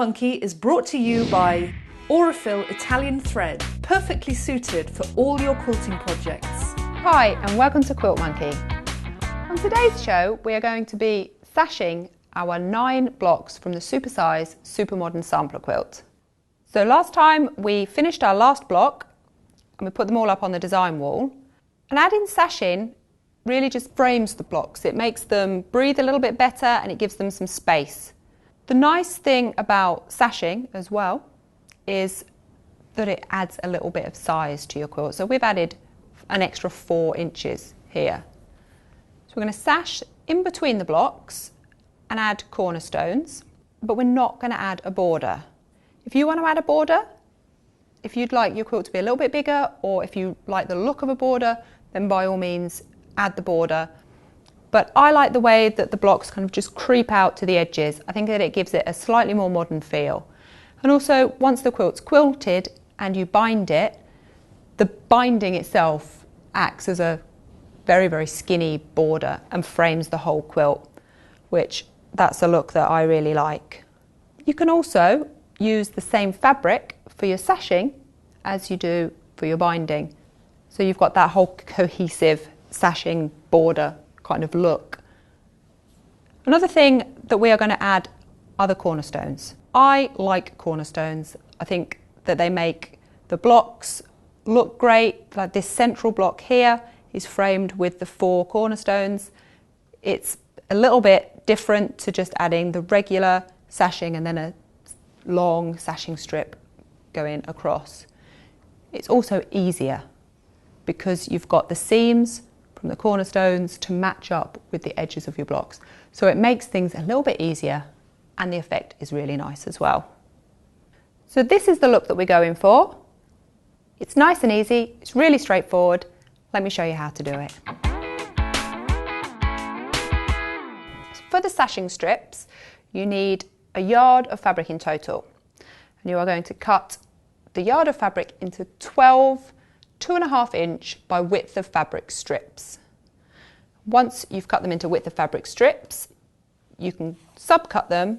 Monkey is brought to you by Aurifil Italian thread, perfectly suited for all your quilting projects. Hi and welcome to Quilt Monkey. On today's show we are going to be sashing our 9 blocks from the Supersize Supermodern Sampler quilt. So last time we finished our last block and we put them all up on the design wall, and adding sashing really just frames the blocks. It makes them breathe a little bit better and it gives them some space. The nice thing about sashing as well is that it adds a little bit of size to your quilt. So we've added an extra 4 inches here. So we're going to sash in between the blocks and add cornerstones, but we're not going to add a border. If you want to add a border, if you'd like your quilt to be a little bit bigger, or if you like the look of a border, then by all means add the border. But I like the way that the blocks kind of just creep out to the edges. I think that it gives it a slightly more modern feel. And also, once the quilt's quilted and you bind it, the binding itself acts as a very, very skinny border and frames the whole quilt, which that's a look that I really like. You can also use the same fabric for your sashing as you do for your binding. So you've got that whole cohesive sashing border kind of look. Another thing that we are going to add are the cornerstones. I like cornerstones. I think that they make the blocks look great. Like this central block here is framed with the 4 cornerstones. It's a little bit different to just adding the regular sashing and then a long sashing strip going across. It's also easier because you've got the seams from the cornerstones to match up with the edges of your blocks. So it makes things a little bit easier and the effect is really nice as well. So this is the look that we're going for. It's nice and easy, it's really straightforward. Let me show you how to do it. So for the sashing strips, you need a yard of fabric in total. And you are going to cut the yard of fabric into 12 2.5 inch by width of fabric strips. Once you've cut them into width of fabric strips, you can subcut them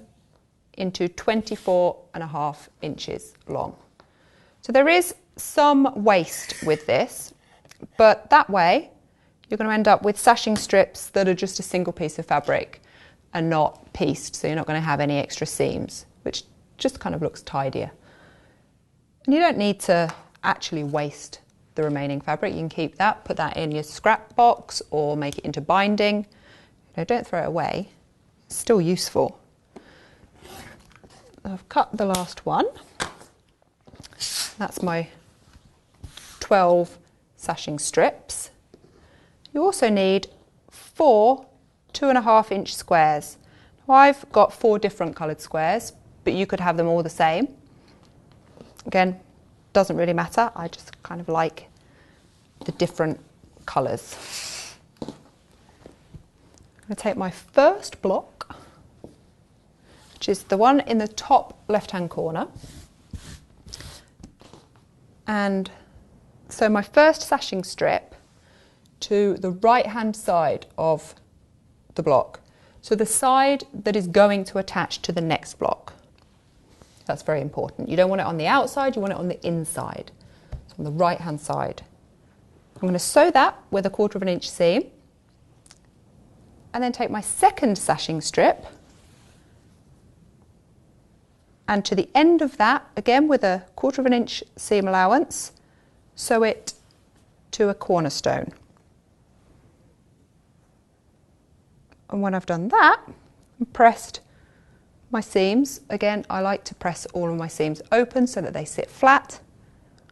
into 24.5 inches long. So there is some waste with this, but that way you're going to end up with sashing strips that are just a single piece of fabric and not pieced, so you're not going to have any extra seams, which just kind of looks tidier. And you don't need to actually waste the remaining fabric. You can keep that, put that in your scrap box or make it into binding. Don't throw it away, it's still useful. I've cut the last one. That's my 12 sashing strips. You also need 4 2.5 inch squares. Now I've got 4 different coloured squares, but you could have them all the same. Again, doesn't really matter, I just kind of like the different colours. I'm going to take my first block, which is the one in the top left hand corner, and so my first sashing strip to the right hand side of the block, so the side that is going to attach to the next block. That's very important. You don't want it on the outside, you want it on the inside. So on the right hand side. I'm going to sew that with a 1/4 inch seam and then take my second sashing strip and to the end of that, again with a 1/4 inch seam allowance, sew it to a cornerstone. And when I've done that and pressed my seams, again I like to press all of my seams open so that they sit flat.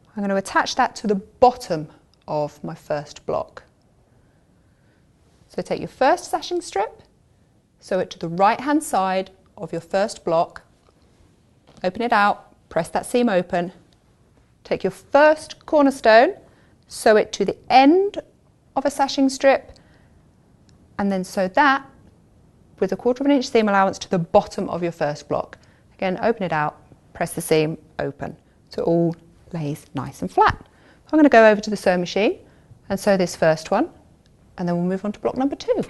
I'm going to attach that to the bottom of my first block. So take your first sashing strip, sew it to the right hand side of your first block, open it out, press that seam open, take your first cornerstone, sew it to the end of a sashing strip and then sew that with a 1/4 inch seam allowance to the bottom of your first block. Again, open it out, press the seam open so it all lays nice and flat. I'm going to go over to the sewing machine and sew this first one and then we'll move on to block number 2.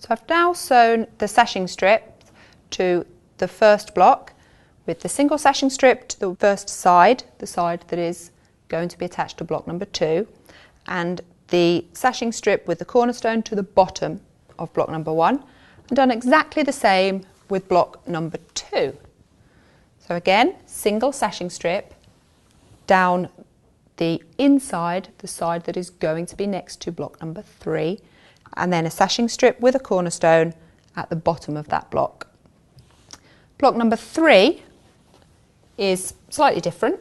So I've now sewn the sashing strip to the first block with the single sashing strip to the first side, the side that is going to be attached to block number 2, and the sashing strip with the cornerstone to the bottom of block number 1, and done exactly the same with block number 2. So again, single sashing strip down the inside, the side that is going to be next to block number 3, and then a sashing strip with a cornerstone at the bottom of that block. Block number 3 is slightly different.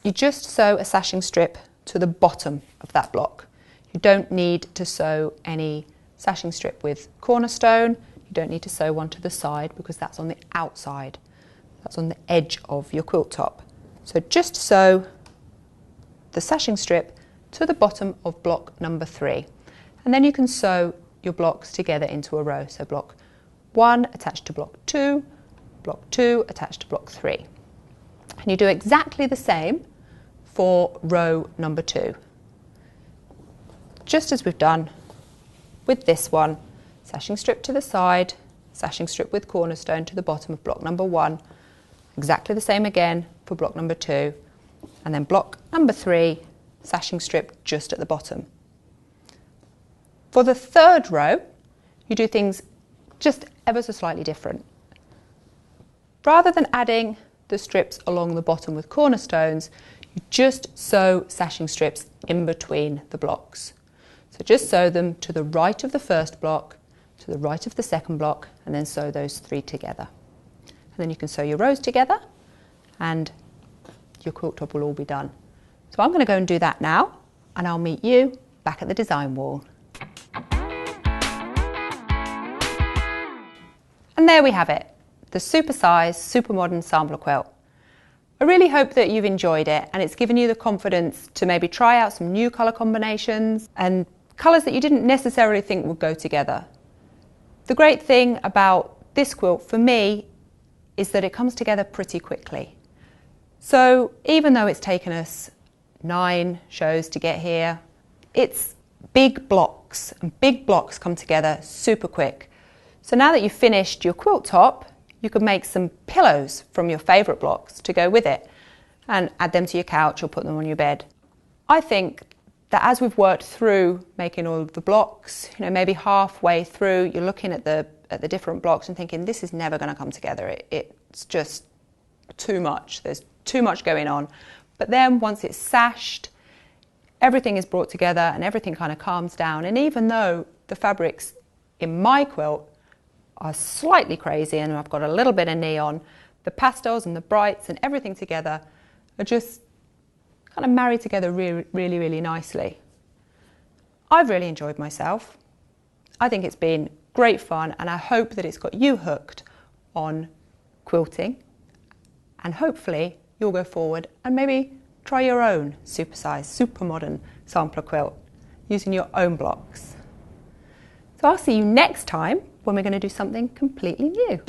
You just sew a sashing strip to the bottom of that block. You don't need to sew any sashing strip with cornerstone. You don't need to sew one to the side because that's on the outside. That's on the edge of your quilt top. So just sew the sashing strip to the bottom of block number 3. And then you can sew your blocks together into a row. So block 1 attached to block 2, block 2 attached to block 3. And you do exactly the same for row number 2. Just as we've done with this one, sashing strip to the side, sashing strip with cornerstone to the bottom of block number 1, exactly the same again for block number 2, and then block number 3, sashing strip just at the bottom. For the third row, you do things just ever so slightly different. Rather than adding the strips along the bottom with cornerstones, you just sew sashing strips in between the blocks. So just sew them to the right of the first block, to the right of the second block, and then sew those 3 together. And then you can sew your rows together and your quilt top will all be done. So I'm going to go and do that now, and I'll meet you back at the design wall. And there we have it, the super-sized, super modern sampler quilt. I really hope that you've enjoyed it and it's given you the confidence to maybe try out some new colour combinations and colours that you didn't necessarily think would go together. The great thing about this quilt for me is that it comes together pretty quickly. So even though it's taken us 9 shows to get here, it's big blocks, and big blocks come together super quick. So now that you've finished your quilt top, you can make some pillows from your favourite blocks to go with it and add them to your couch or put them on your bed. I think that as we've worked through making all of the blocks, maybe halfway through, you're looking at the different blocks and thinking, this is never going to come together. It's just too much. There's too much going on. But then once it's sashed, everything is brought together and everything kind of calms down. And even though the fabrics in my quilt are slightly crazy and I've got a little bit of neon, the pastels and the brights and everything together are just kind of married together really, really, really nicely. I've really enjoyed myself. I think it's been great fun and I hope that it's got you hooked on quilting, and hopefully you'll go forward and maybe try your own super-sized, super modern sampler quilt using your own blocks. So I'll see you next time when we're going to do something completely new.